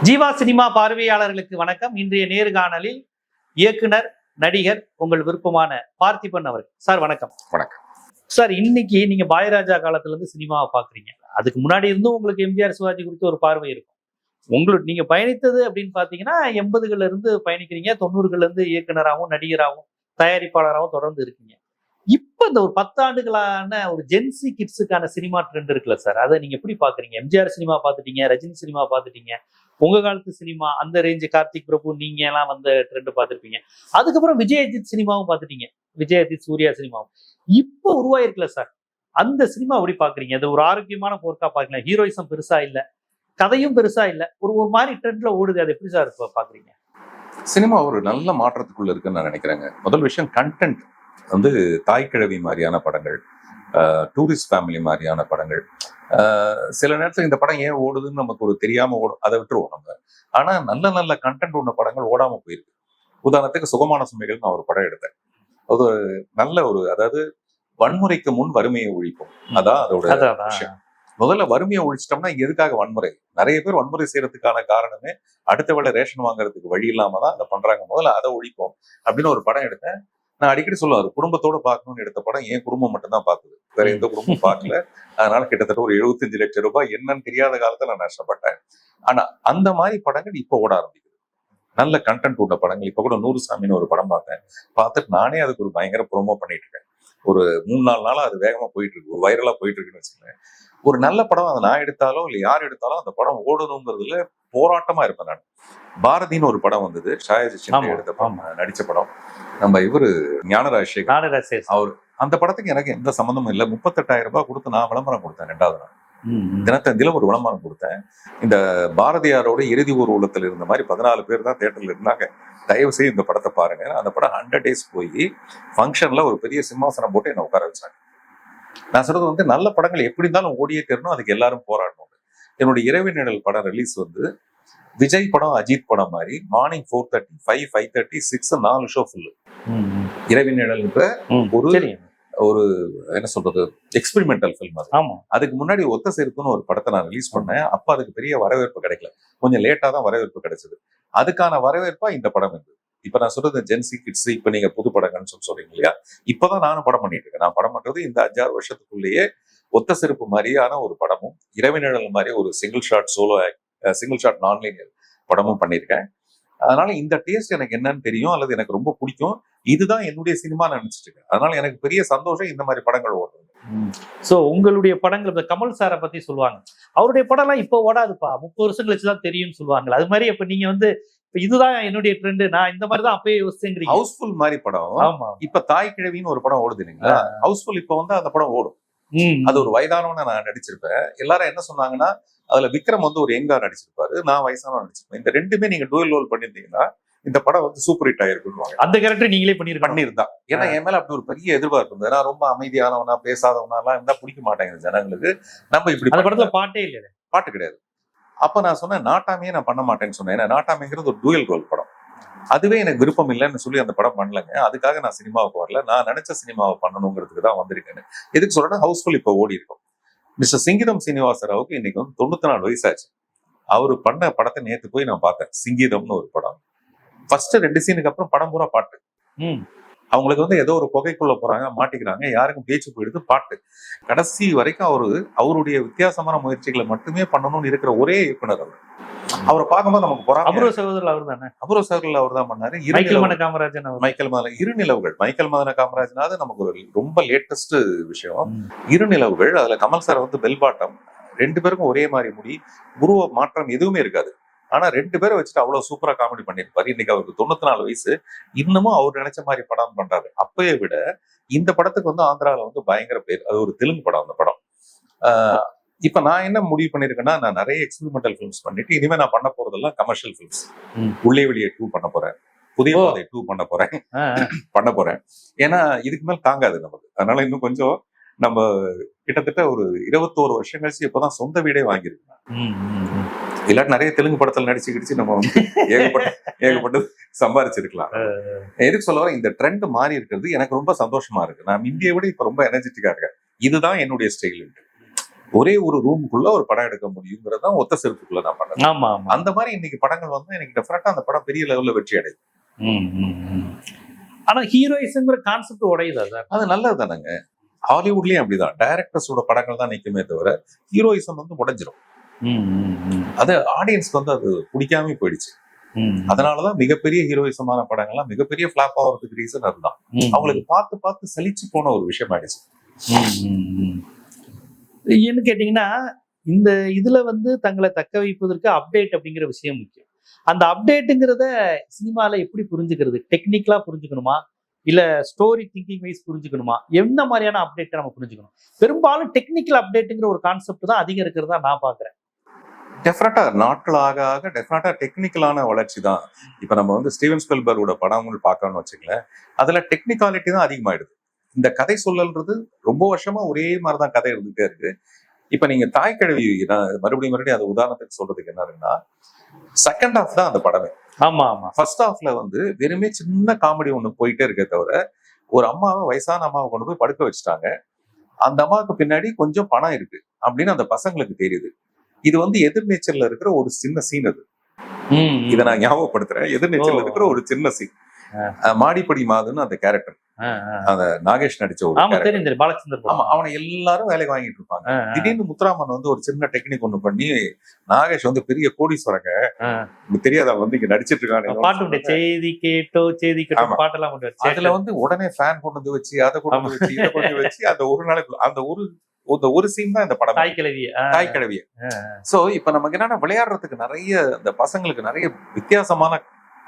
Jeeva cinema பார்வையாளர்களுக்கு வணக்கம். இன்றைய நேர்காணலில் இயக்குனர், நடிகர், உங்கள் விருப்பமான பார்த்திபன் அவர்கள். சார் வணக்கம். வணக்கம் சார். இன்னைக்கு நீங்க பாயராஜா காலத்துல இருந்து சினிமாவை பாக்குறீங்க. அதுக்கு முன்னாடி இருந்தும் உங்களுக்கு எம்ஜிஆர், சிவாஜி குறித்து ஒரு பார்வை இருக்கும். உங்களுக்கு நீங்க பயணித்தது அப்படின்னு பாத்தீங்கன்னா 80கள்ல இருந்து பயணிக்கிறீங்க. 90கள்ல இருந்து இயக்குனராகவும், நடிகராகவும், தயாரிப்பாளராகவும் தொடர்ந்து இருக்கீங்க. இப்ப இந்த ஒரு 10 ஆண்டுகளான ஒரு ஜென்சி கிட்ஸுக்கான சினிமா ட்ரெண்ட் இருக்குல்ல சார், அதை நீங்க எப்படி பாக்குறீங்க? எம்ஜிஆர் சினிமா பாத்துட்டீங்க, ரஜினி சினிமா பாத்துட்டீங்க, உங்க காலத்து சினிமா அந்த ரேஞ்சு கார்த்திக் பிரபு நீங்க எல்லாம் வந்த ட்ரெண்ட் பார்த்திருப்பீங்க. அதுக்கப்புறம் விஜய் அஜித் சினிமாவும் பார்த்துட்டீங்க, விஜய் அஜித் சூர்யா சினிமாவும் இப்போ உருவாயிருக்குல்ல சார், அந்த சினிமா எப்படி பாக்குறீங்க? அது ஒரு ஆரோக்கியமான போர்க்கா பாக்கலாம்? ஹீரோயிசம் பெருசா இல்ல, கதையும் பெருசா இல்ல, ஒரு மாதிரி ட்ரெண்ட்ல ஓடுது. அது எப்படி சார் பாக்குறீங்க? சினிமா ஒரு நல்ல மாற்றத்துக்குள்ள இருக்குன்னு நான் நினைக்கிறேங்க. முதல் விஷயம், கண்டென்ட் வந்து தாய்க்கிழவி மாதிரியான படங்கள், டூரிஸ்ட் ஃபேமிலி மாதிரியான படங்கள், சில நேரத்தில் இந்த படம் ஏன் ஓடுதுன்னு நமக்கு ஒரு தெரியாம ஓடும், அதை விட்டுருவோம் நம்ம. ஆனா நல்ல நல்ல கண்டென்ட் உள்ள படங்கள் ஓடாம போயிருக்கு. உதாரணத்துக்கு சுகமான சுமைகள் நான் ஒரு படம் எடுத்தேன். அது நல்ல ஒரு, அதாவது வன்முறைக்கு முன் வறுமையை ஒழிப்போம், அதான் அதோட விஷயம். முதல்ல வறுமையை ஒழிச்சிட்டோம்னா எதுக்காக வன்முறை? நிறைய பேர் வன்முறை செய்யறதுக்கான காரணமே அடுத்த வேளை ரேஷன் வாங்குறதுக்கு வழி இல்லாம தான் அதை பண்றாங்க. முதல்ல அதை ஒழிப்போம் அப்படின்னு ஒரு படம் எடுத்தேன். நான் அடிக்கடி சொல்லுவாரு, குடும்பத்தோட பார்க்கணும்னு எடுத்த படம் என் குடும்பம் மட்டும்தான் பார்க்குது, வேற எந்த குடும்பம் பார்க்கல. அதனால கிட்டத்தட்ட ஒரு 75 லட்சம் ரூபாய் என்னன்னு தெரியாத காலத்துல நான் நஷ்டப்பட்டேன். ஆனா அந்த மாதிரி படங்கள் இப்ப ஓட ஆரம்பிக்குது, நல்ல கண்டென்ட் உள்ள படங்கள். இப்ப கூட 100 சாமின்னு ஒரு படம் பார்த்தேன். பார்த்துட்டு நானே அதுக்கு ஒரு பயங்கர ப்ரோமோ பண்ணிட்டு இருக்கேன். ஒரு 3-4 நாளா அது வேகமா போயிட்டு இருக்கு, ஒரு வைரலா போயிட்டு இருக்குன்னு வச்சுக்கோங்க. ஒரு நல்ல படம் அதை நான் எடுத்தாலும் இல்லை யார் எடுத்தாலும் அந்த படம் ஓடணுங்கிறதுல போராட்டமா இருப்பேன் நான். பாரதின்னு ஒரு படம் வந்தது, ஷாயஜி சின்ன எடுத்த படம், நடிச்ச படம். நம்ம இவரு ஞானராஜசேகர் அவர், அந்த படத்துக்கு எனக்கு எந்த சம்மந்தமும் இல்லை. 38,000 ரூபாய் கொடுத்து நான் விளம்பரம் கொடுத்தேன். 2வது நாள் தினத்தந்தில ஒரு விளம்பரம் கொடுத்தேன். இந்த பாரதியாரோட இறுதி ஊர்வலத்தில் இருந்த மாதிரி 14 பேர் தான் தியேட்டர்ல இருந்தாங்க. தயவு செய்து இந்த படத்தை பாருங்க. அந்த படம் 100 days போய் ஃபங்க்ஷன்ல ஒரு பெரிய சிம்மாசனம் போட்டு என்னை உட்கார வச்சாங்க. நான் சொல்றது வந்து, நல்ல படங்கள் எப்படி இருந்தாலும் ஓடியே தரணும், அதுக்கு எல்லாரும் போராடணும். என்னுடைய இரவு நிழல் படம் ரிலீஸ் வந்து விஜய் படம், அஜித் படம் மாதிரி மார்னிங் 4:30, 5, 5:30, 6 4 ஷோ ஃபுல்லு. இரவு நிழல்ன்ற ஒரு என்ன சொல்றது, எக்ஸ்பெரிமெண்டல் ஃபில்ம் அது. அதுக்கு முன்னாடி ஒத்த செருப்புன்னு ஒரு படத்தை நான் ரிலீஸ் பண்ணேன். அப்ப அதுக்கு பெரிய வரவேற்பு கிடைக்கல, கொஞ்சம் லேட்டா தான் வரவேற்பு கிடைச்சது. அதுக்கான வரவேற்பா இந்த படம் இருக்கு. இப்ப நான் சொல்றது ஜென்சி கிட்ஸ், இப்ப நீங்க புது படங்கள்னு சொல்றீங்க இல்லையா, இப்பதான் நானும் படம் பண்ணிட்டு இருக்கேன். நான் படம் பண்றது இந்த 5-6 வருஷத்துக்குள்ளேயே ஒத்த செருப்பு மாதிரியான ஒரு படமும், இரவு நிழல் மாதிரி ஒரு single shot solo single shot nonlinear படமும் பண்ணியிருக்கேன். அதனால இந்த டேஸ்ட் எனக்கு என்னன்னு தெரியும், அல்லது எனக்கு ரொம்ப பிடிக்கும். இதுதான் என்னுடைய சினிமா நினைச்சிட்டு இருக்கேன். அதனால எனக்கு பெரிய சந்தோஷம் இந்த மாதிரி படங்கள் ஓடுறது. சோ உங்களுடைய படங்கள், இந்த கமல் சாரை பத்தி சொல்லுவாங்க, அவருடைய படம் எல்லாம் இப்ப ஓடாதுப்பா, 30 வருஷம் கழிச்சுதான் தெரியும்னு சொல்லுவாங்க. அது மாதிரி இப்ப நீங்க வந்து இதுதான் என்னுடைய ட்ரெண்ட், நான் இந்த மாதிரி தான் அப்பயே யோசிச்சேங்கிறீங்க. ஹவுஸ்ஃபுல் மாதிரி படம், இப்ப தாய் கிழவின்னு ஒரு படம் ஓடுது இல்லைங்களா, ஹவுஸ்ஃபுல் இப்ப வந்து அந்த படம் ஓடும். அது ஒரு வயதானவன நான் நடிச்சிருப்பேன். எல்லாரும் என்ன சொன்னாங்கன்னா, அதுல விக்ரம் வந்து ஒரு யங்கா நடிச்சிருப்பாரு, நான் வயசானவன் நடிச்சிருப்பேன். இந்த ரெண்டுமே நீங்க டூயல் ரோல் பண்ணிருந்தீங்கன்னா இந்த படம் வந்து சூப்பர் ஹிட் ஆயிருக்குன்னு. அந்த கேரக்டர் நீங்களே பண்ணிருந்தா. ஏன்னா என் மேல அப்படி ஒரு பெரிய எதிர்பார்ப்பு இருந்தது. நான் ரொம்ப அமைதியானவனா, பேசாதவனா எல்லாம் இருந்தா பிடிக்க மாட்டேங்குது ஜனங்களுக்கு. நம்ம இப்படி படத்துல பாட்டே இல்ல, பாட்டு கிடையாது. அப்ப நான் சொன்னேன், நாட்டாமையே நான் பண்ண மாட்டேன்னு சொன்னேன். ஏன்னா நாட்டாமைங்கிறது ஒரு டூயல் ரோல் படம், அதுவே எனக்கு விருப்பம் இல்லைன்னு சொல்லி அந்த படம் பண்ணலங்க. அதுக்காக நான் சினிமாவுக்கு வரல, நான் நினைச்ச சினிமாவை பண்ணணுங்கிறதுக்கு தான் வந்திருக்கேன்னு. எதுக்கு சொல்றேன்னா, ஹவுஸ்ஃபுல் இப்ப ஓடி இருக்கும். மிஸ்டர் சிங்கீதம் சீனிவாசராவுக்கு இன்னைக்கு வந்து 94 வயசாச்சு. அவரு பண்ண படத்தை நேத்து போய் நான் பார்த்தேன், சிங்கீதம்னு ஒரு படம். ஃபர்ஸ்ட் 2 சீனுக்கு அப்புறம் படம் பூரா பாட்டு. அவங்களுக்கு வந்து ஏதோ ஒரு புகைக்குள்ள போறாங்க, மாட்டிக்கிறாங்க, யாருக்கும் பேச்சு போயிடுது, பாட்டு. கடைசி வரைக்கும் அவருடைய வித்தியாசமான முயற்சிகளை மட்டுமே பண்ணணும்னு இருக்கிற ஒரே இயக்குனர் அவர். அவரை பார்க்கும்போது நமக்கு போறாங்க. அபூர்வ சகோதரர் அவர் தானே? அபூர்வ சகோதரர் அவர் தான் பண்ணாரு. இருநிலவுகள், மைக்கேல் மதன காமராஜனாவது நமக்கு ஒரு ரொம்ப லேட்டஸ்ட் விஷயம். இருநிலவுகள், அதுல கமல் சார் வந்து பெல் பாட்டம், 2 பேருக்கும் ஒரே மாதிரி முடி, உருவ மாற்றம் எதுவுமே இருக்காது. ஆனா 2 பேரை வச்சுட்டு அவ்வளவு சூப்பரா காமெடி பண்ணிருப்பாரு. இன்னைக்கு அவருக்கு 94 வயசு, இன்னமும் அவர் நினைச்ச மாதிரி படம் பண்றாரு. அப்பயே விட இந்த படத்துக்கு வந்து ஆந்திரால வந்து பயங்கர பேர். அது ஒரு தெலுங்கு படம் அந்த படம். இப்ப நான் என்ன முடிவு பண்ணிருக்கேன்னா, நான் நிறைய எக்ஸ்பெரிமெண்டல் ஃபிலிம்ஸ் பண்ணிட்டு இனிமே நான் பண்ண போறதெல்லாம் கமர்ஷியல் ஃபிலிம்ஸ். உள்ளே வெளியே 2 பண்ண போறேன், புதிய பாதை 2 பண்ண போறேன். ஏன்னா இதுக்கு மேல தாங்காது நமக்கு. அதனால இன்னும் கொஞ்சம் நம்ம கிட்டத்தட்ட ஒரு 21 வருஷம் கழிச்சு இப்பதான் சொந்த வீடே வாங்கியிருக்கேன். இல்லாட்டி நிறைய தெலுங்கு படத்துல நடிச்சு நம்ம வந்து ஏகப்பட்டு சம்பாதிச்சிருக்கலாம். எதுக்கு சொல்ல வர, இந்த ட்ரெண்ட் மாறி இருக்கிறது எனக்கு ரொம்ப சந்தோஷமா இருக்கு. நான் இந்தியை விட இப்ப ரொம்ப எனர்ஜெட்டிக்கா இருக்கேன். இதுதான் என்னுடைய ஸ்டைல். ஒரே ஒரு ரூமுக்குள்ள ஒரு படம் எடுக்க முடியுங்கிறது தான் ஒத்த செருப்புக்குள்ள நான் பண்ணேன். ஆமா ஆமா. அந்த மாதிரி இன்னைக்கு படங்கள் வந்து எனக்கு டெஃபினட்டா அந்த படம் பெரிய லெவல்ல வெற்றி அடையுது. ஆனா ஹீரோயிசம்ங்கிற கான்செப்ட் உடையுதா சார்? அது நல்லது தானேங்க. ஹாலிவுட்லயும் அப்படிதான், டைரக்டர்ஸோட படங்கள் தான் நிக்குமே தவிர ஹீரோயிசம் வந்து உடைஞ்சிரும். அது ஆடியன்ஸ்க்கு வந்து அது பிடிக்காம போயிடுச்சு. அதனாலதான் மிகப்பெரிய ஹீரோயிசமான படங்கள்லாம் மிகப்பெரிய பிளாப் ஆகிறதுக்கு ரீசன் அதுதான். அவங்களுக்கு பார்த்து பார்த்து சலிச்சு போன ஒரு விஷயம் ஆயிடுச்சு. ஏன்னு கேட்டீங்கன்னா, இந்த இதுல வந்து தங்களை தக்க வைப்பதற்கு அப்டேட் அப்படிங்கிற விஷயம் முக்கியம். அந்த அப்டேட்டுங்கிறத சினிமால எப்படி புரிஞ்சுக்கிறது? டெக்னிக்கலா புரிஞ்சுக்கணுமா, இல்ல ஸ்டோரி திங்கிங் வைஸ் புரிஞ்சுக்கணுமா? என்ன மாதிரியான அப்டேட்டை நம்ம புரிஞ்சுக்கணும்? பெரும்பாலும் டெக்னிக்கல் அப்டேட்டுங்கிற ஒரு கான்செப்ட் தான் அதிகம் இருக்கிறதா நான் பாக்குறேன். டெஃபினட்டா நாட்கள் ஆக ஆக டெஃபினட்டா டெக்னிக்கலான வளர்ச்சி தான். இப்ப நம்ம வந்து ஸ்டீவன் ஸ்பீல்பர்கோட படங்கள் பார்க்கணும்னு வச்சுக்கலேன், அதுல டெக்னிக்காலிட்டி தான் அதிகமாயிடுது. இந்த கதை சொல்லல்ன்றது ரொம்ப வருஷமா ஒரே மாதிரிதான் கதை இருந்துட்டே இருக்கு. இப்ப நீங்க தாய் கிழவி, நான் மறுபடியும் அது உதாரணத்துக்கு சொல்றதுக்கு என்ன இருக்குன்னா, செகண்ட் ஹாஃப் தான் அந்த படமே. ஆமா ஆமா. ஃபர்ஸ்ட் ஹாஃப்ல வந்து வெறுமே சின்ன காமெடி ஒண்ணு போயிட்டே இருக்கே தவிர, ஒரு அம்மாவை, வயசான அம்மாவை கொண்டு போய் படுக்க வச்சுட்டாங்க. அந்த அம்மாவுக்கு பின்னாடி கொஞ்சம் பணம் இருக்கு அப்படின்னு அந்த பசங்களுக்கு தெரியுது. இது வந்து எதிர்நீச்சல்ல இருக்கிற ஒரு சின்ன சீன். அது இதை நான் ஞாபகப்படுத்துறேன். எதிர்நீச்சல்ல இருக்கிற ஒரு சின்ன சீன். மாடிப்படி மாதுன்னு அந்த கேரக்டர், அந்த நாகேஷ் நடிச்ச ஒரு பாலச்சந்தர். அவனை எல்லாரும் வேலைக்கு வாங்கிட்டு இருப்பாங்க. திடீர்னு முத்துராமன் வந்து ஒரு சின்ன டெக்னிக் ஒண்ணு பண்ணி, நாகேஷ் வந்து பெரிய கோடீஸ்வரங்க, தெரியாத வந்து இங்க நடிச்சிட்டு இருக்காங்க, செய்தி கேட்டோ செய்தி கேட்டோ பாட்டெல்லாம் அதுல வந்து உடனே ஃபேன் கொண்டு வந்து வச்சு, அதை கொண்டு வந்து வச்சு, இதை கொண்டு வச்சு, அந்த ஒரு நாளைக்கு அந்த ஒரு சீன் தான் இந்த படம் தாய் கிழவிய. சோ இப்ப நமக்கு என்னன்னா, விளையாடுறதுக்கு நிறைய இந்த பசங்களுக்கு நிறைய வித்தியாசமான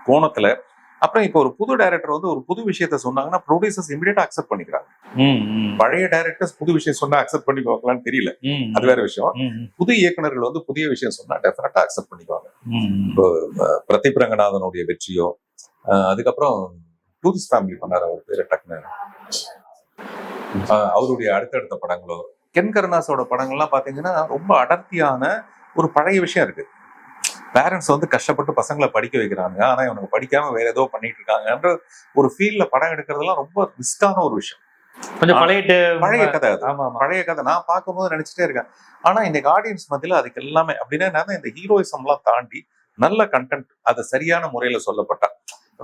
கோணத்துல. அப்புறம் இப்ப ஒரு புது டைரக்டர் வந்து ஒரு புது விஷயத்த சொன்னாங்கன்னா ப்ரொடியூசர்ஸ் இமிடியேட்டா அக்செப்ட் பண்ணிக்கிறாங்க. பழைய டைரக்டர்ஸ் புது விஷயம் சொன்னா அக்செப்ட் பண்ணிக்குவாங்களான்னு தெரியல, அது வேற விஷயம். புது இயக்குநர்கள் வந்து புதிய விஷயம் சொன்னா டெஃபினட்டா அக்செப்ட் பண்ணிக்குவாங்க. இப்போ பிரதீப் ரங்கநாதனுடைய வெற்றியோ, அதுக்கப்புறம் டூரிஸ்ட் ஃபேமிலி பண்ணாரு, அவர் பேரு டக்குனு, அவருடைய அடுத்தடுத்த படங்களோ, கென் கருணாஸோட படங்கள்லாம் பாத்தீங்கன்னா ரொம்ப அடர்த்தியான ஒரு பழைய விஷயம் இருக்கு. பேரண்ட்ஸ் வந்து கஷ்டப்பட்டு பசங்களை படிக்க வைக்கிறாங்க, ஆனா இவனுக்கு படிக்காம வேற ஏதோ பண்ணிட்டு இருக்காங்கன்ற ஒரு ஃபீல்ட்ல படம் எடுக்கிறதுலாம் ரொம்ப ரிஸ்கான ஒரு விஷயம். கொஞ்சம் பழைய கதை. பழைய கதை நான் பார்க்கும்போது நினைச்சிட்டே இருக்கேன். ஆனா இன்னைக்கு ஆடியன்ஸ் மத்தியில அதுக்கு எல்லாமே அப்படின்னா இந்த ஹீரோயிசம் எல்லாம் தாண்டி நல்ல கண்டென்ட், அது சரியான முறையில சொல்லப்பட்டா,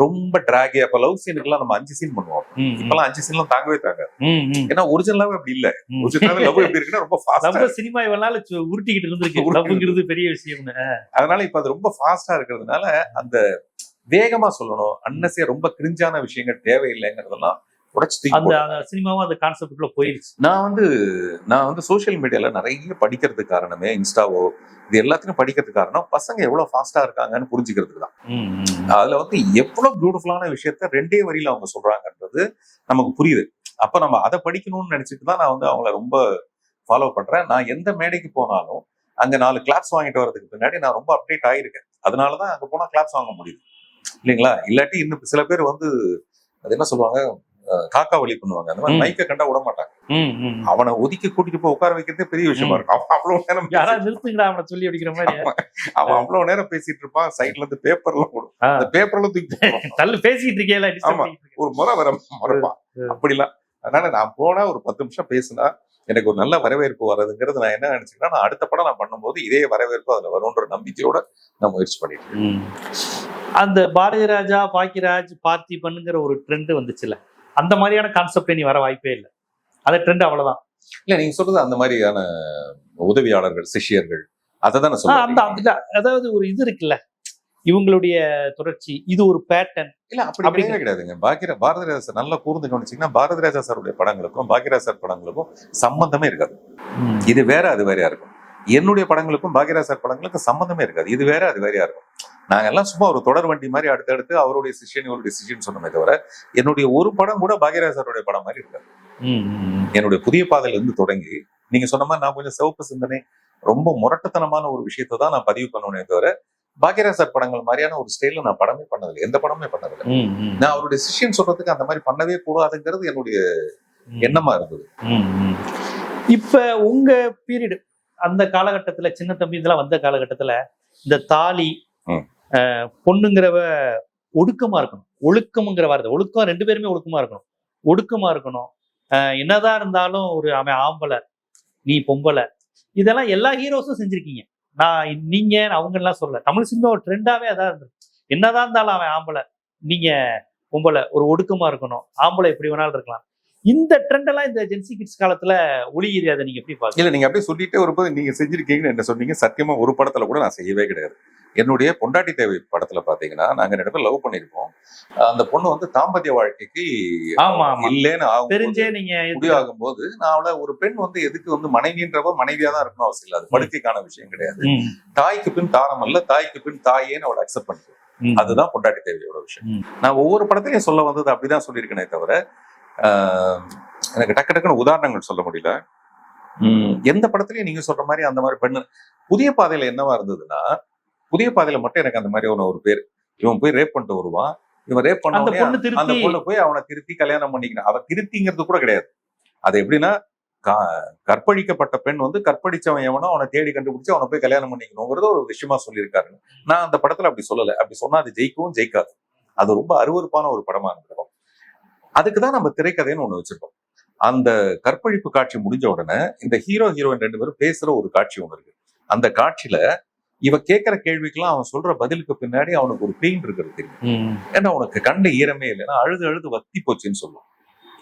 ரொம்ப டிராகி. அப்ப லவ் சீனுக்குலாம் நம்ம 5 சீன் பண்ணுவோம். இப்பெல்லாம் 5 சீன்லாம் தாங்கவே தாங்க. ஏன்னா ஒரிஜினலாவே அப்படி இல்ல. ஒரிஜினலாவே லவ் எப்படி இருக்குன்னா ரொம்ப ஃபாஸ்டா, சினிமா இவனால உருட்டிக்கிட்டு இருந்திருக்கு, லவ்ங்கிறது பெரிய விஷயம். அதனால இப்ப அது ரொம்ப ஃபாஸ்டா இருக்கிறதுனால அந்த வேகமா சொல்லணும், அன்னசியா ரொம்ப கிரிஞ்சான விஷயங்கள் தேவையில்லைங்கிறதெல்லாம் உடைச்சு அந்த சினிமாவும் அந்த கான்செப்ட்குள்ள போயிடுச்சு. நான் வந்து சோசியல் மீடியால நிறைய படிக்கிறதுக்கு காரணமே, இன்ஸ்டாவோ இது எல்லாத்தையும் படிக்கிறதுக்கு காரணம் பசங்க எவ்வளவு ஃபாஸ்டா இருக்காங்கன்னு புரிஞ்சுக்கிறதுக்கு தான். அதுல வந்து எவ்வளவு பியூட்டிஃபுல்லான விஷயத்த 2 வரியில அவங்க சொல்றாங்கன்றது நமக்கு புரியுது. அப்ப நம்ம அதை படிக்கணும்னு நினைச்சிட்டு தான் நான் வந்து அவங்கள ரொம்ப ஃபாலோ பண்றேன். நான் எந்த மேடைக்கு போனாலும் அங்க 4 கிளாப்ஸ் வாங்கிட்டு வரதுக்கு பின்னாடி நான் ரொம்ப அப்டேட் ஆயிருக்கேன். அதனாலதான் அங்க போனா கிளாப்ஸ் வாங்க முடியுது இல்லைங்களா? இல்லாட்டி இன்னும் சில பேர் வந்து அது என்ன சொல்லுவாங்க, காக்கா வழி பண்ணுவாங்க. அந்த மாதிரி மைக்க கண்டா விட மாட்டாங்க. அவனை ஒதுக்கி கூட்டிட்டு போய் உட்கார வைக்கிறதே பெரிய விஷயமா இருக்கும். அவன் அவ்வளவு நேரம் அவனை சொல்லி அடிக்கிற மாதிரி அவன் அவ்வளவு நேரம் பேசிட்டு இருப்பான். சைட்ல இருந்து பேப்பர்லாம் போடும், அந்த பேப்பர்லாம் தூக்கி தள்ளு பேசிட்டு இருக்கேன். ஒரு முறை மறப்பான் அப்படிலாம். அதனால நான் போனா ஒரு 10 நிமிஷம் பேசினா எனக்கு ஒரு நல்ல வரவேற்பு வர்றதுங்கிறது நான் என்ன நினைச்சுக்கிறேன், நான் அடுத்த படம் நான் பண்ணும்போது இதே வரவேற்பு அதுல வரும்ன்ற நம்பிக்கையோட நான் முயற்சி பண்ணிட்டு. அந்த பாரதி ராஜா, பாக்கியராஜ், பார்த்திபன்ங்கிற ஒரு ட்ரெண்ட் வந்துச்சுல, அந்த மாதிரியான கான்செப்ட் நீ வர வாய்ப்பே இல்லை. அந்த ட்ரெண்ட் அவ்வளவுதான். இல்ல நீங்க சொல்றது அந்த மாதிரியான உதவியாளர்கள், சிஷியர்கள், அதைதான் சொல்றேன். அதாவது ஒரு இது இருக்குல்ல, இவங்களுடைய தொடர்ச்சி, இது ஒரு பேட்டர்ன் இல்ல, அப்படி கிடையாதுங்க. பாரதி ராஜா சார் நல்லா கூர்ந்து கவனிச்சீங்கன்னா, பாரதி ராஜா சாருடைய படங்களுக்கும் பாக்கியராஜ் சார் படங்களுக்கும் சம்பந்தமே இருக்காது. இது வேற அது வேறையா இருக்கும். என்னுடைய படங்களுக்கும் பாக்கியராஜ் சார் படங்களுக்கும் சம்பந்தமே இருக்காது. இது வேற அது வேறையா இருக்கும். நாங்க எல்லாம் சும்மா ஒரு தொடர் வண்டி மாதிரி அடுத்தடுத்து அவருடைய சிஷியன் இவருடைய சிஷியன் சொன்னமே தவிர, என்னுடைய ஒரு படம் கூட பாக்கியராஜ் சாருடைய படம் மாதிரி இருக்காது. என்னுடைய புதிய பாதையில இருந்து தொடங்கி நீங்க சொன்ன மாதிரி நான் கொஞ்சம் சிவப்பு சிந்தனை, ரொம்ப முரட்டுத்தனமான ஒரு விஷயத்தை தான் நான் பதிவு பண்ணுவேனே தவிர, பாக்கியராஜ் சார் படங்கள் மாதிரியான ஒரு ஸ்டைல நான் படமே பண்ணதில்லை, எந்த படமே பண்ணதில்லை. நான் அவருடைய சிஷியன் சொல்றதுக்கு அந்த மாதிரி பண்ணவே கூடாதுங்கிறது என்னுடைய எண்ணமா இருந்தது. இப்ப உங்க பீரியட், அந்த காலகட்டத்துல சின்ன தம்பி இதெல்லாம் வந்த காலகட்டத்துல இந்த தாலி, பொண்ணுங்கிறவ ஒடுக்கமா இருக்கணும், ஒழுக்கம்ங்கிற வார்த்தை, ஒழுக்கம் 2 பேருமே ஒழுக்கமா இருக்கணும், ஒடுக்கமா இருக்கணும். என்னதான் இருந்தாலும் ஒரு அவன் ஆம்பளை, நீ பொம்பளை, இதெல்லாம் எல்லா ஹீரோஸும் செஞ்சிருக்கீங்க. நீங்க அவங்க எல்லாம் சொல்ல, தமிழ் சினிமா ஒரு ட்ரெண்டாவே அதான் இருந்தது. என்னதான் இருந்தாலும் அவன் ஆம்பளை, நீங்க பொம்பளை, ஒரு ஒடுக்கமா இருக்கணும், ஆம்பளை எப்படி வேணாலும் இருக்கலாம். இந்த ட்ரெண்ட் எல்லாம் இந்த ஜென்சி கிட்ஸ் காலத்துல ஒளியுது. அதை நீங்க எப்படி பாருங்க? இல்ல, நீங்க அப்படியே சொல்லிட்டே வரும்போது நீங்க செஞ்சிருக்கீங்கன்னு என்ன சொன்னீங்க. சத்தியமா ஒரு படத்துல கூட நான் செய்யவே கிடையாது. என்னுடைய பொண்டாட்டி தேவை படத்துல பாத்தீங்கன்னா நாங்க 2 பேரும் லவ் பண்ணிருப்போம். அந்த பொண்ணு வந்து தாம்பத்திய வாழ்க்கைக்கு இல்லேன்னு தெரிஞ்சே நீங்க முடிவாகும் போது நான் அவளை ஒரு பெண் வந்து எதுக்கு வந்து மனைவின்றவ மனைவியா தான் இருக்கணும் அவசியம் இல்லை. அது படுக்கைக்கான விஷயம் கிடையாது. தாய்க்கு பின் தாரம் அல்ல, தாய்க்கு பின் தாயேன்னு அவளை அக்செப்ட் பண்ணிட்டு, அதுதான் பொண்டாட்டி தேவையோட விஷயம். நான் ஒவ்வொரு படத்திலையும் சொல்ல வந்தது அப்படிதான் சொல்லியிருக்கேனே தவிர எனக்கு டக்கு டக்குன்னு உதாரணங்கள் சொல்ல முடியல. எந்த படத்துலயும் நீங்க சொல்ற மாதிரி அந்த மாதிரி பெண்ணு. புதிய பாதையில என்னவா இருந்ததுன்னா, புதிய பாதையில மட்டும் எனக்கு அந்த மாதிரி ஒரு பேர், இவன் போய் ரேப் பண்ணிட்டு வருவான், இவன் ரேப் பண்ண அந்த பொண்ணு போய் அவனை திருத்தி கல்யாணம் பண்ணிக்கணும். அவன் திருத்திங்கிறது கூட கிடையாது. அது எப்படின்னா, கற்பழிக்கப்பட்ட பெண் வந்து கற்பழிச்சவன் எவனோ அவனை தேடி கண்டுபிடிச்சு அவனை போய் கல்யாணம் பண்ணிக்கணுங்கிறது ஒரு விஷயமா சொல்லியிருக்காரு. நான் அந்த படத்துல அப்படி சொல்லலை. அப்படி சொன்னா அது ஜெயிக்கவும் ஜெயிக்காது. அது ரொம்ப அருவருப்பான ஒரு படமா இருந்திருக்கும். அதுக்குதான் நம்ம திரைக்கதைன்னு ஒண்ணு வச்சிருக்கோம். அந்த கற்பழிப்பு காட்சி முடிஞ்ச உடனே இந்த ஹீரோ ஹீரோயின் 2 பேரும் பேசுற ஒரு காட்சி ஒண்ணு இருக்கு. அந்த காட்சியில இவ கேட்கிற கேள்விக்கெல்லாம் அவன் சொல்ற பதிலுக்கு பின்னாடி அவனுக்கு ஒரு பெயின் இருக்கிறது தெரியும். ஏன்னா உனக்கு கண்ட ஈரமே இல்லைன்னா அழுது அழுது வத்தி போச்சுன்னு சொல்லுவான்.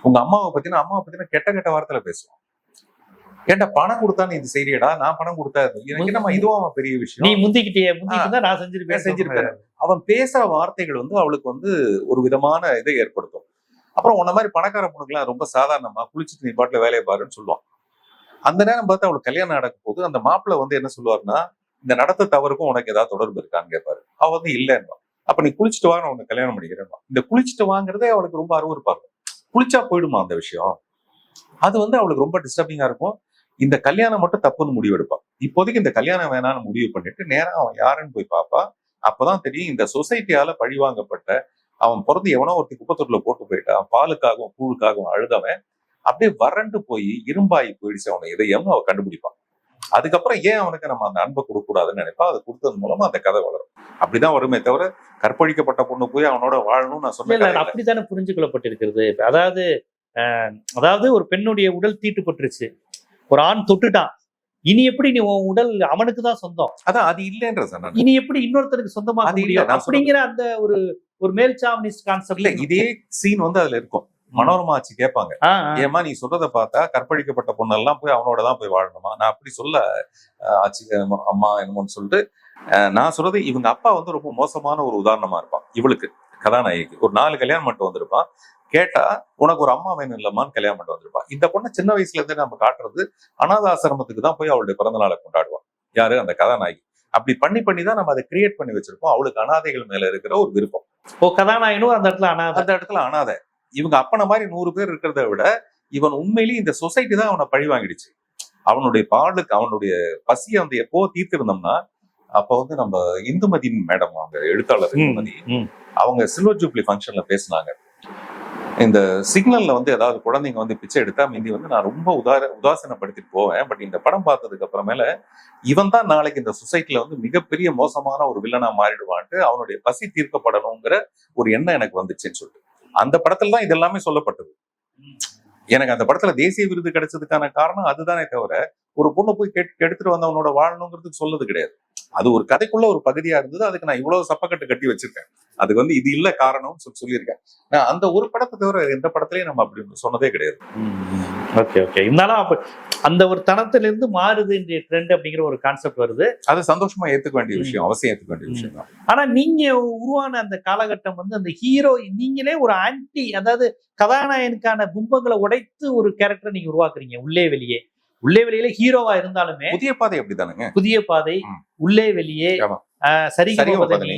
உங்க அம்மாவை பத்தினா கெட்ட கெட்ட வார்த்தையில பேசுவான். ஏன்டா பணம் கொடுத்தா நீ இது செய்யடா, நான் பணம் கொடுத்தா எனக்கு நம்ம இதுவும் அவன் பெரிய விஷயம், நீ முந்திக்கிட்டே நான் செஞ்சிருப்பேன். அவன் பேசுற வார்த்தைகள் வந்து அவளுக்கு வந்து ஒரு விதமான இதை ஏற்படுத்தும். அப்புறம் உன்ன மாதிரி பணக்கார பொண்ணுக்கெல்லாம் ரொம்ப சாதாரணமா குளிச்சுட்டு நீ பாட்டுல வேலையை பாருன்னு சொல்லுவான். அந்த நேரம் பார்த்து அவளுக்கு கல்யாணம் நடக்கும் போது அந்த மாப்பிள்ள வந்து என்ன சொல்லுவாருன்னா, இந்த நடத்த தவறுக்கும் உனக்கு ஏதாவது தொடர்பு இருக்கான்னு கேட்பாரு. அவ வந்து இல்லைன்னா, அப்ப நீ குளிச்சுட்டு வாங்க, உனக்கு கல்யாணம் பண்ணிக்கிறேன். இந்த குளிச்சுட்டு வாங்குறதே அவளுக்கு ரொம்ப அருவருப்பா இருக்கும். குளிச்சா போயிடுமா அந்த விஷயம், அது வந்து அவளுக்கு ரொம்ப டிஸ்டர்பிங்கா இருக்கும். இந்த கல்யாணம் மட்டும் தப்புன்னு முடிவு எடுப்பான். இப்போதைக்கு இந்த கல்யாணம் வேணான்னு முடிவு பண்ணிட்டு நேரா அவன் யாருன்னு போய் பார்ப்பா. அப்பதான் தெரியும் இந்த சொசைட்டியால பழிவாங்கப்பட்ட, அவன் பிறந்து எவனோ ஒருத்தி குப்பத்தொட்டில போட்டு போயிட்டான், பாலுக்காகவும் கூழுக்காகவும் அழுதவன் அப்படியே வறண்டு போய் இரும்பாயி போயிடுச்சு அவனை இதயம் அவன் கண்டுபிடிப்பான். அதுக்கப்புறம் ஏன் அவனுக்கு நம்ம அந்த அன்பை கொடுக்க கூடாதுன்னு நினைப்பா. அதை கொடுத்தது மூலமா அந்த கதை வளரும். அப்படிதான் வருமே தவிர கற்பழிக்கப்பட்ட பொண்ணு போய் அவனோட வாழணும்னு நான் சொன்னேன். அப்படித்தானே புரிஞ்சு கொள்ளப்பட்டிருக்கிறது. அதாவது ஒரு பெண்ணுடைய உடல் தீட்டுப்பட்டுருச்சு, ஒரு ஆண் தொட்டுட்டான், இனி எப்படி நீ உன் உடல் அவனுக்கு தான் சொந்தம், அதான் அது இல்லைன்ற சொன்ன, இனி எப்படி இன்னொருத்தருக்கு சொந்தமா அப்படிங்கிற அந்த ஒரு மேல் சாவனிஸ்ட் கான்செப்ட் இல்ல. இதே சீன் வந்து அதுல இருக்கும். மனோரமா ஆச்சு கேட்பாங்க, ஏமா நீ சொல்றதை பார்த்தா கற்பழிக்கப்பட்ட பொண்ணெல்லாம் போய் அவனோட தான் போய் வாழணுமா? நான் அப்படி சொல்ல ஆச்சு அம்மா என்னமோன்னு சொல்லிட்டு, நான் சொல்றது இவங்க அப்பா வந்து ரொம்ப மோசமான ஒரு உதாரணமா இருப்பான். இவளுக்கு கதாநாயகிக்கு ஒரு 4 கல்யாணம் பண்ணிட்டு வந்திருப்பான். கேட்டா உனக்கு ஒரு அம்மா வேணும் இல்லம்மான்னு கல்யாணம் பண்ணிட்டு வந்திருப்பான். இந்த பொண்ணை சின்ன வயசுல இருந்து நம்ம காட்டுறது அனாதாசிரமத்துக்கு தான் போய் அவளுடைய பிறந்த நாளை கொண்டாடுவான். யாரு? அந்த கதாநாயகி. அப்படி பண்ணி தான் நம்ம அதை கிரியேட் பண்ணி வச்சிருப்போம். அவளுக்கு அனாதைகள் மேல இருக்கிற ஒரு விருப்பம். கதாநாயகனும் அந்த இடத்துல அனாதை. இவங்க அப்பன மாதிரி 100 பேர் இருக்கிறத விட இவன் உண்மையிலேயே இந்த சொசைட்டி தான் அவனை பழி வாங்கிடுச்சு. அவனுடைய பாலுக்கு அவனுடைய பசியை வந்து எப்போ தீர்த்திருந்தோம்னா, அப்ப வந்து நம்ம இந்துமதி மேடம், அவங்க எழுத்தாளர் இந்துமதி, அவங்க சில்வர் ஜூப்ளி ஃபங்க்ஷன்ல பேசினாங்க. இந்த சிக்னல்ல வந்து ஏதாவது குழந்தைங்க வந்து பிச்சை எடுத்தா மீதி வந்து நான் ரொம்ப உதாசீனப்படுத்திட்டு போவேன். பட் இந்த படம் பார்த்ததுக்கு அப்புறமேல இவன் தான் நாளைக்கு இந்த சொசைட்டில வந்து மிகப்பெரிய மோசமான ஒரு வில்லனா மாறிடுவான்ட்டு அவனுடைய பசி தீர்க்கப்படணுங்கிற ஒரு எண்ணம் எனக்கு வந்துச்சுன்னு சொல்லிட்டு அந்த படத்துல தான் இதெல்லாமே சொல்லப்பட்டது. எனக்கு அந்த படத்துல தேசிய விருது கிடைச்சதுக்கான காரணம் அதுதானே தவிர ஒரு பொண்ணு போய் எடுத்துட்டு வந்தவனோட வாழணுங்கிறதுக்கு சொல்லது கிடையாது. அது ஒரு கதைக்குள்ள ஒரு பகுதியா இருந்தது. அதுக்கு நான் இவ்வளவு சப்பக்கட்டு கட்டி வச்சிருக்கேன். அதுக்கு வந்து இது இல்ல காரணம்னு சொல்லியிருக்கேன். நான் அந்த ஒரு படத்தை தவிர எந்த படத்துலயும் நம்ம அப்படி சொன்னதே கிடையாது. ஓகே இருந்தாலும் அந்த ஒரு தனத்திலிருந்து மாறுது இந்த ட்ரெண்ட் அப்படிங்கிற ஒரு கான்செப்ட் வருது. அது சந்தோஷமா ஏத்துக்க வேண்டிய விஷயம், அவசியம் ஏத்துக்க வேண்டிய விஷயம் தான். ஆனா நீங்க உருவான அந்த காலகட்டம் வந்து அந்த ஹீரோ நீங்களே ஒரு ஆன்டி, அதாவது கதாநாயகனுக்கான பிம்பங்களை உடைத்து ஒரு கேரக்டர் நீங்க உருவாக்குறீங்க. உள்ளே வெளியில ஹீரோவா இருந்தாலுமே புதிய பாதை அப்படிதானுங்க. புதிய பாதை, உள்ளே வெளியே, சரிகமபதனி,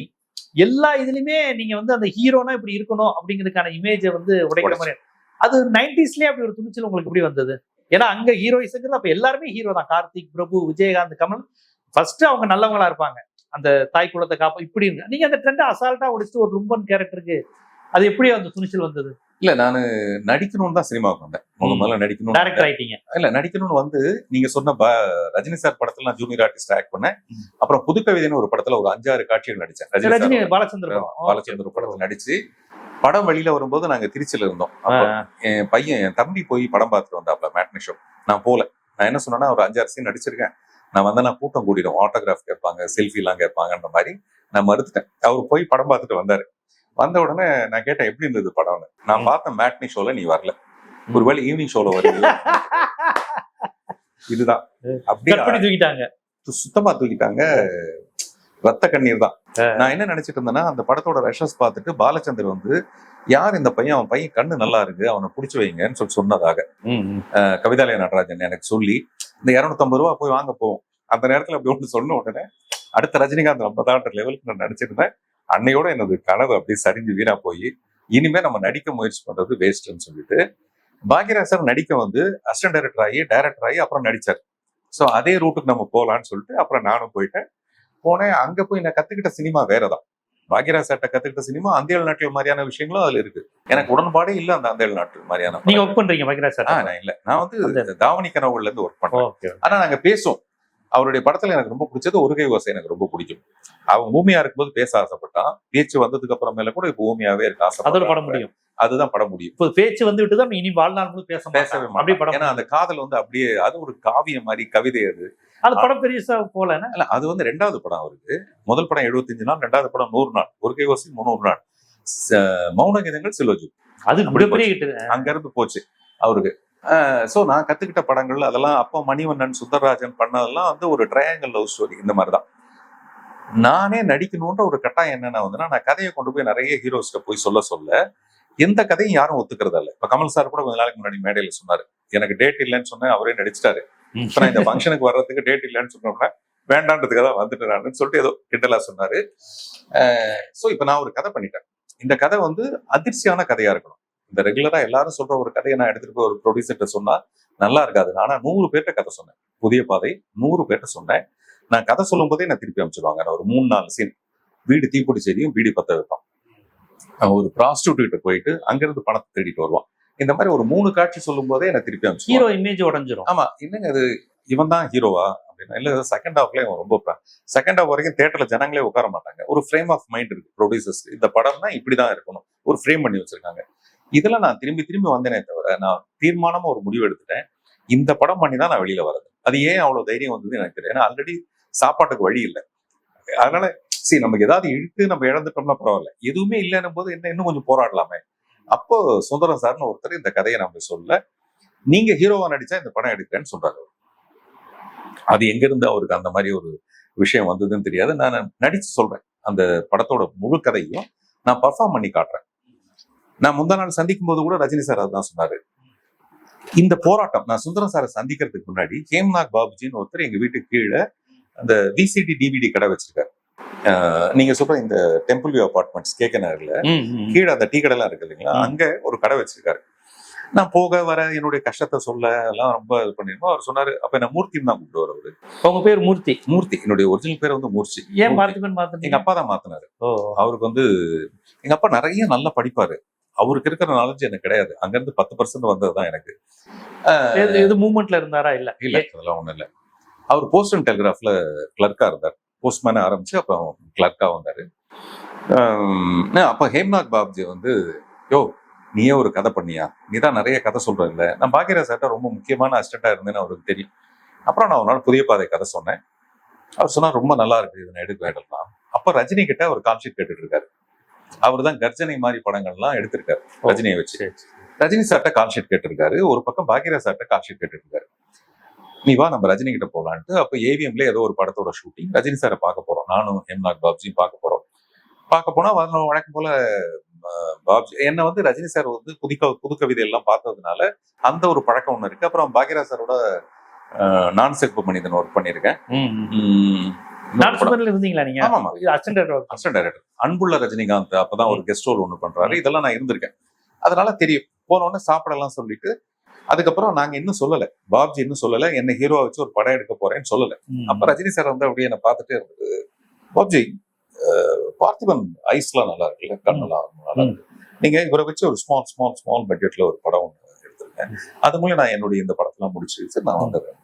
எல்லா இதுலயுமே நீங்க வந்து அந்த ஹீரோனா இப்படி இருக்கணும் அப்படிங்கிறதுக்கான இமேஜை வந்து உடைக்கிற மாதிரி. அது 90ஸ்லயே அப்படி ஒரு துணிச்சல் உங்களுக்கு எப்படி வந்தது? ஏன்னா அங்க ஹீரோயிஸுங்கிறது அப்ப எல்லாருமே ஹீரோ தான். கார்த்திக், பிரபு, விஜயகாந்த், கமல் ஃபர்ஸ்ட் அவங்க நல்லவங்களா இருப்பாங்க, அந்த தாய் குலத்தை காப்பா இப்படி இருக்கு. நீங்க அந்த ட்ரெண்டை அசால்ட்டா உடைச்சிட்டு ஒரு லும்பன் கேரக்டருக்கு அது எப்படி அந்த துணிச்சல் வந்தது? இல்ல, நான் நடிக்கணும்னு தான் சினிமாவுக்கு வந்தேன். முதல்ல நடிக்கணும், டைரக்டர் ஆயிட்டீங்க. இல்ல, நடிக்கணும்னு வந்து நீங்க சொன்ன ரஜினி சார் படத்துல நான் ஜூனியர் ஆர்டிஸ்ட் ஆக்ட் பண்ணேன். அப்புறம் புதுக்கவிதைன்னு ஒரு படத்துல ஒரு 5-6 காட்சிகள் நடிச்சேன். ரஜினி பாலச்சந்திர படத்துல நடிச்சு படம் வெளியில வரும்போது நாங்க திருச்சியில இருந்தோம். என் பையன், என் தம்பி போய் படம் பார்த்துட்டு வந்தாப்ல மேட்னி ஷோ. நான் போல, நான் என்ன சொன்னேன்னா ஒரு 5-6 சீன் நடிச்சிருக்கேன், நான் வந்தேன்னா கூட்டம் கூட்டிடும், ஆட்டோகிராஃப் கேட்பாங்க, செல்ஃபி எல்லாம் கேட்பாங்கன்ற மாதிரி நான் மறுத்துட்டேன். அவர் போய் படம் பார்த்துட்டு வந்தாரு. வந்த உடனே நான் கேட்டேன் எப்படி இருந்தது படம்னு. நான் பார்த்த மேட்னி ஷோல நீ வரல, ஒருவேளை ஈவினிங் ஷோல வருவீங்க. இதுதான் அப்படியே தூக்கிட்டாங்க, சுத்தமா தூக்கிட்டாங்க. ரத்த கண்ணீர் தான். நான் என்ன நினைச்சிட்டு இருந்தேன்னா, அந்த படத்தோட ரஷஸ் பார்த்துட்டு பாலச்சந்தர் வந்து யார் இந்த பையன், அவன் பையன் கண்ணு நல்லா இருக்கு, அவனை பிடிச்சி வைங்கன்னு சொல்லி சொன்னதாக கவிதாலய நடராஜன் எனக்கு சொல்லி, இந்த 250 ரூபா போய் வாங்க போவோம். அந்த நேரத்துல அப்படி ஒன்று சொன்ன உடனே அடுத்த ரஜினிகாந்த் 50 லெவலுக்கு நான் நடிச்சிருந்தேன். அன்னையோட எனது கனவு அப்படியே சரிஞ்சு வீணா போய் இனிமே நம்ம நடிக்க முயற்சி பண்றது வேஸ்ட்ன்னு சொல்லிட்டு பாக்யராஜ் சார் நடிக்க வந்து அசிஸ்டன்ட் டைரக்டர் ஆகி அப்புறம் நடிச்சார். ஸோ அதே ரூட்டுக்கு நம்ம போகலான்னு சொல்லிட்டு அப்புறம் நானும் போனேன். அங்க போய் நான் கத்துக்கிட்ட சினிமா வேறதான். பாக்யராஜ் சார்ட்ட கத்துக்கிட்ட சினிமா அந்தியல் நாட்டில் மாதிரியான விஷயங்களும் அதுல இருக்கு. எனக்கு உடன்பாடே இல்ல அந்த அந்தியல் நாட்டு மாதிரியான. நீங்க ஒர்க் பண்றீங்க பாக்யராஜ் சார்? நான் இல்ல, நான் வந்து தாவணி கனவுல இருந்து ஒர்க் பண்றேன். ஆனா நாங்க பேசுவோம். அவருடைய படத்துல எனக்கு ரொம்ப பிடிச்சது ஒரு கை ஓசை எனக்கு ரொம்ப பிடிக்கும். அவன் ஊமையா இருக்கும்போது பேச ஆசைப்பட்டான், பேச்சு வந்ததுக்கு அப்புறமேல கூட இப்ப ஊமையாவே இருக்க ஆசைப்பட்டான். படம் முடியும், அதுதான் படம் முடியும். இப்போ பேச்சு வந்து விட்டுதான் இனி வாழ்நாள் பேசவே மாட்டேன். ஏன்னா அந்த காதல் வந்து அப்படியே அது ஒரு காவியம் மாதிரி, கவிதை. அது படம் பெருசா போல. அது வந்து 2வது படம் அவருக்கு. முதல் படம் 75 நாள், 2வது படம் 100 நாள், ஒரு கை ஓசை 300 நாள், மௌன கீதங்கள் சிலோஜு. அது அங்க இருந்து போச்சு அவருக்கு. சோ நான் கத்துக்கிட்ட படங்கள் அதெல்லாம் அப்போ மணிவண்ணன், சுந்தரராஜன் பண்ணதெல்லாம் வந்து ஒரு ட்ரையாங்கல் லவ் ஸ்டோரி இந்த மாதிரிதான். நானே நடிக்கணும்ன்ற ஒரு கட்டாயம் என்னன்னா வந்துன்னா, நான் கதையை கொண்டு போய் நிறைய ஹீரோஸ்ட போய் சொல்ல எந்த கதையும் யாரும் ஒத்துக்கிறதா இல்ல. இப்ப கமல் சார் கூட கொஞ்ச நாளைக்கு முன்னாடி மேடையில சொன்னாரு, எனக்கு டேட் இல்லைன்னு சொன்னேன், அவரே நடிச்சிட்டாரு. இப்ப நான் இந்த ஃபங்க்ஷனுக்கு வர்றதுக்கு டேட் இல்லைன்னு சொன்னோம்னா வேண்டான்றதுக்காக தான் வந்துட்டு சொல்லிட்டு ஏதோ கிண்டலா சொன்னாரு. சோ இப்ப நான் ஒரு கதை பண்ணிட்டேன். இந்த கதை வந்து அதிர்ச்சியான கதையா இருக்கணும். இந்த ரெகுலரா எல்லாரும் சொல்ற ஒரு கதையை நான் எடுத்துட்டு போய் ஒரு ப்ரொடியூசர்கிட்ட சொன்னா நல்லா இருக்காது. ஆனா 100 பேர்ட்ட கதை சொன்னேன். புதிய பாதை 100 பேர்ட்ட சொன்னேன். நான் கதை சொல்லும் போதே நான் திருப்பி அமைச்சிருவாங்க. நான் ஒரு 3-4 சீன், வீடு தீப்பிடிச்செரியும், வீடு பத்த வைப்பான், ஒரு ப்ராஸ்டியூட் கிட்ட போயிட்டு அங்கிருந்து பணத்தை தேடிட்டு வருவான். இந்த மாதிரி ஒரு 3 காட்சி சொல்லும் போதே எனக்கு திருப்பி அமைச்சு ஹீரோ இமேஜ் உடஞ்சிரும். ஆமா, என்னங்க அது இவன் தான் ஹீரோவா அப்படின்னா, இல்ல செகண்ட் ஹாஃப்ல இவன் ரொம்ப செகண்ட் ஹாஃப் வரைக்கும் தியேட்டர்ல ஜனங்களே உட்கார மாட்டாங்க. ஒரு ஃப்ரேம் ஆஃப் மைண்ட் இருக்கு ப்ரொடியூசர்ஸ், இந்த படம்னா இப்படிதான் இருக்கணும், ஒரு ஃப்ரேம் பண்ணி வச்சிருக்காங்க. இதெல்லாம் நான் திரும்பி வந்தேனே தவிர, நான் தீர்மானமா ஒரு முடிவு எடுத்துட்டேன், இந்த படம் பண்ணி தான் நான் வெளியில வர்றது. அது ஏன் அவ்வளவு தைரியம் வந்தது எனக்கு தெரியும். ஏன்னா ஆல்ரெடி சாப்பாட்டுக்கு வழி இல்லை. அதனால சரி, நமக்கு ஏதாவது இழுத்து நம்ம இழந்துட்டோம்னா பரவாயில்ல, எதுவுமே இல்லைன்னும் போது இன்னும் கொஞ்சம் போராடலாமே. அப்போ சுந்தரம் சார்னு ஒருத்தர் இந்த கதையை நம்ம சொல்ல, நீங்க ஹீரோவா நடிச்சா இந்த படம் எடுக்கிறேன்னு சொல்றாரு. அது எங்க இருந்து அவருக்கு அந்த மாதிரி ஒரு விஷயம் வந்ததுன்னு தெரியாது. நான் நடிச்சு சொல்றேன், அந்த படத்தோட முழு கதையும் நான் பர்ஃபார்ம் பண்ணி காட்டுறேன். நான் முந்தா நாள் சந்திக்கும் போது கூட ரஜினி சார் அதுதான் சொன்னாரு. இந்த போராட்டம், நான் சுந்தரம் சாரை சந்திக்கிறதுக்கு முன்னாடி ஹேம்நாக் பாபுஜின்னு ஒருத்தர் எங்க வீட்டுக்கு கீழே அந்த விசிடி டிவிடி கடை வச்சிருக்காரு. நீங்க சொல்ற இந்த டெம்பிள் வியூ அபார்ட்மெண்ட்ஸ் கேக்க நகர்ல கீழே அந்த டீ கடை எல்லாம் இருக்கு இல்லைங்களா, அங்க ஒரு கடை வச்சிருக்காரு. நான் போக வர என்னுடைய கஷ்டத்தை சொல்ல எல்லாம் ரொம்ப இது பண்ணிருந்தோம். அவர் சொன்னாரு, அப்ப என்ன மூர்த்தின்னு தான் கூப்பிடுவார் அவரு. உங்க பேர் மூர்த்தி? மூர்த்தி, என்னுடைய ஒரிஜினல் பேர் வந்து மூர்த்தி. ஏன் மாத்திப்பேன்? எங்க அப்பா தான் மாத்தினாரு. அவருக்கு வந்து எங்க அப்பா நிறைய நல்லா படிப்பாரு, அவருக்கு இருக்கிற நாலேஜ் எனக்கு கிடையாது. அங்க இருந்து 10% வந்ததுதான் எனக்கு. இது மூவ்மெண்ட்ல இருந்தாரா? இல்ல இல்ல, அதெல்லாம் ஒண்ணும் இல்ல. அவர் போஸ்ட் அண்ட் டெலிகிராஃப்ல கிளர்க்கா இருந்தார். போஸ்ட்மேன ஆரம்பிச்சு அப்புறம் கிளர்க்கா வந்தாரு. அப்ப ஹேம்நாத் பாபுஜி வந்து, யோ நீயே ஒரு கதை பண்ணியா, நீதான் நிறைய கதை சொல்ற இல்ல. நான் பாக்யராஜ் சார்ட்ட ரொம்ப முக்கியமான அசிஸ்டண்டா இருந்தேன்னு அவருக்கு தெரியும். அப்புறம் நான் ஒரு நாள் புதிய பாதை கதை சொன்னேன். அவர் சொன்னா ரொம்ப நல்லா இருக்கு, இதை எடுக்க வேண்டாம். அப்ப ரஜினி கிட்ட ஒரு கால்ஷீட் கேட்டுட்டு இருக்காரு. அவர் தான் கர்ஜனை மாதிரி படங்கள்லாம் எடுத்திருக்காரு ரஜினியை வச்சு. ரஜினி சார்ட்ட கால்ஷீட் கேட்டிருக்காரு, ஒரு பக்கம் பாக்யராஜ் சார்ட்ட கால்ஷீட் கேட்டுட்டு இருக்காரு. நீ வா நம்ம ரஜினி கிட்ட போகலான்ட்டு. அப்ப ஏவிஎம்ல ஏதோ ஒரு படத்தோட ஷூட்டிங், ரஜினி சாரை பார்க்க போறோம், நானும் ஹேம்நாத் பாபுஜியும் பார்க்க போறோம். பார்க்க போனா வழக்கம் போல பாபுஜி என்ன வந்து ரஜினி சார் வந்து புது கவிதை எல்லாம் பார்த்ததுனால அந்த ஒரு பழக்கம் ஒண்ணு இருக்கு. அப்புறம் பாக்யராஜ் சாரோட நான் சிறப்பு மனிதன் ஒர்க் பண்ணியிருக்கேன். அன்புள்ள ரஜினிகாந்த் அப்பதான் ஒரு கெஸ்ட் ரோல் ஒண்ணு பண்றாரு. இதெல்லாம் நான் இருந்திருக்கேன், அதனால தெரியும். போனோடனே சாப்பிடலாம் சொல்லிட்டு, அதுக்கப்புறம் நாங்க இன்னும் சொல்லல, பாப்ஜி இன்னும் சொல்லல, என்ன ஹீரோவா வச்சு ஒரு படம் எடுக்க போறேன்னு சொல்லல. அப்ப ரஜினி சார் வந்து அப்படியே என்ன பார்த்துட்டே இருந்தது, பாப்ஜி பார்த்திபன் ஐஸ்லாம் நல்லா இருக்குல்ல, கண்ணெல்லாம் நல்லா இருக்கு, நீங்க இவரை வச்சு ஒரு ஸ்மால் பட்ஜெட்ல ஒரு படம் ஒன்று எடுத்திருக்கேன், அது மூலம் நான் என்னுடைய இந்த படத்தெல்லாம் முடிச்சு நான் வந்துடுறேன்.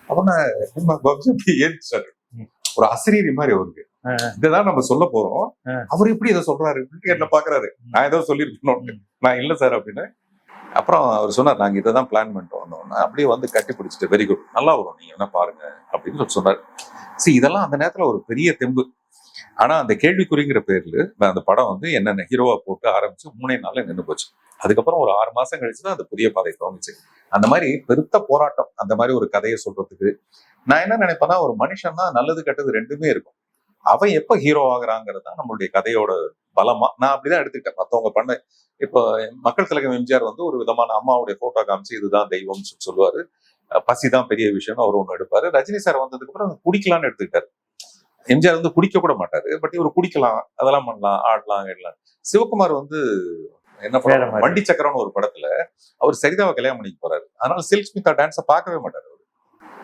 அப்ப பாப்ஜி அப்படி ஏறிச்சாரு, ஒரு ஆசிரியர் மாதிரி அவருக்கு, இதான் நம்ம சொல்ல போறோம், அவர் எப்படி இதை சொல்றாரு என்ன பாக்குறாரு, நான் ஏதோ சொல்லிருக்கணும், நான் இல்ல சார் அப்படின்னு. அப்புறம் அவர் சொன்னார், நாங்க இதை தான் பிளான் பண்ணிட்டு வந்தோம்னா அப்படியே வந்து கட்டி பிடிச்சிட்டு வெரி குட், நல்லா வரும், நீங்க என்ன பாருங்க அப்படின்னு சொன்னார். இதெல்லாம் அந்த நேரத்துல ஒரு பெரிய தெம்பு. ஆனா அந்த கேள்விக்குறிங்கிற பேர்ல அந்த படம் வந்து என்னென்ன ஹீரோவா போட்டு ஆரம்பிச்சு 3 நாள்ல நின்று போச்சு. அதுக்கப்புறம் ஒரு 6 மாசம் கழிச்சுதான் அந்த புதிய பாதை தோணுச்சு. அந்த மாதிரி பெருத்த போராட்டம், அந்த மாதிரி ஒரு கதையை சொல்றதுக்கு. நான் என்ன நினைப்பேன்னா, ஒரு மனுஷன் தான் நல்லது கெட்டது ரெண்டுமே இருக்கும். அவன் எப்ப ஹீரோ ஆகுறாங்கிறது தான் நம்மளுடைய கதையோட பலமா நான் அப்படிதான் எடுத்துக்கிட்டேன். மத்தவங்க பண்ண இப்போ மக்கள் திலகம் எம்ஜிஆர் வந்து ஒரு விதமான அம்மாவுடைய போட்டோ காமிச்சு இதுதான் தெய்வம் சொல்லுவாரு, பசிதான் பெரிய விஷயம்னு அவர் ஒண்ணு எடுப்பாரு. ரஜினி சார் வந்ததுக்கு அப்புறம் குடிக்கலாம்னு எடுத்துக்கிட்டாரு. எம்ஜிஆர் வந்து குடிக்க கூட மாட்டாரு, பட் இவர் குடிக்கலாம், அதெல்லாம் பண்ணலாம், ஆடலாம், ஆடலாம். சிவகுமார் வந்து என்ன பண்ண வண்டி சக்கரம்னு ஒரு படத்துல அவர் சரிதாவை கல்யாணம் பண்ணிக்க போறாரு. அதனால சில்க் ஸ்மிதா டான்ஸை பார்க்கவே மாட்டாரு.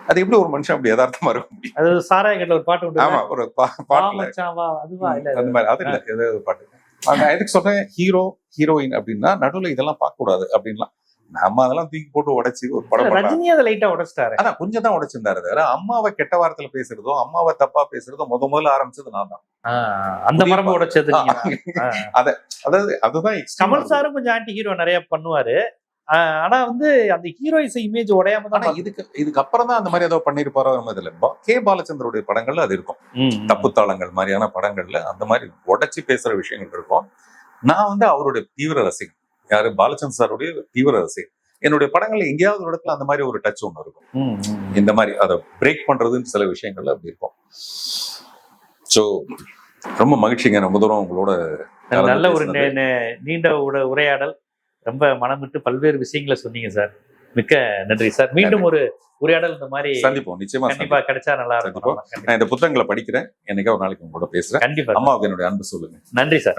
அது எப்படி ஒரு மனுஷன் அப்படி யதார்த்தமா இருக்க முடியும்? அது சாராய கட்டல ஒரு பாட்டு உண்டு. ஆமா, ஒரு பாட்டுல அதுவா இல்ல அந்த மாதிரி அது இல்ல, ஏதாவது பாட்டு. நான் எதுக்கு சொல்றேன், ஹீரோ ஹீரோயின் அப்படின்னா நடுவுல இதெல்லாம் பார்க்க கூடாது அப்படின்லாம். நம்ம அதெல்லாம் தூக்கி போட்டு உடைச்சு ஒரு படம். ரஜினி அதை லைட்டா உடைச்சிட்டாரு. ஆனா கொஞ்சம் தான் உடைச்சிருந்தாரு. வேற அம்மாவை கெட்ட வார்த்தையில பேசுறதோ அம்மாவை தப்பா பேசுறதோ முதல்ல ஆரம்பிச்சது நான் தான். அந்த மரபு உடைச்சது. அதாவது அதுதான் கமல் சாரும் கொஞ்சம் ஆன்டி ஹீரோ நிறைய பண்ணுவாரு. ஆனா வந்து அந்த ஹீரோயிஸ் இமேஜ் உடையாம தான். இதுக்கு அப்புறம் தான் அந்த மாதிரி ஏதோ பண்ணிருப்பாரோ இல்ல. கே பாலச்சந்தருடைய படங்கள்ல அது இருக்கும். தப்புத்தாளங்கள் மாதிரியான படங்கள்ல அந்த மாதிரி உடைச்சு பேசுற விஷயங்கள் இருக்கும். நான் வந்து அவருடைய தீவிர ரசிகன். யாரு? பாலச்சந்திர சாருடைய தீவிர ரசிகன். என்னுடைய படங்கள்ல எங்கேயாவது ஒரு இடத்துல அந்த மாதிரி ஒரு டச் ஒண்ணு இருக்கும். இந்த மாதிரி அதை பிரேக் பண்றதுன்னு சில விஷயங்கள்ல அப்படி இருக்கும். சோ ரொம்ப மகிழ்ச்சிங்க, ரொம்ப தூரம் உங்களோட நல்ல ஒரு நீண்ட உரையாடல். ரொம்ப மனம் விட்டு பல்வேறு விஷயங்களை சொன்னீங்க சார். மிக்க நன்றி சார். மீண்டும் ஒரு உரையாடல் இந்த மாதிரி சந்திப்போம். நிச்சயமா கண்டிப்பா கிடைச்சா நல்லா இருக்கும். நான் இந்த புத்தகங்களை படிக்கிறேன். என்னைக்கா ஒரு நாளைக்கு உங்களோட பேசுறேன். கண்டிப்பா. அம்மாவுக்கு என்னுடைய அன்பு சொல்லுங்க. நன்றி சார்.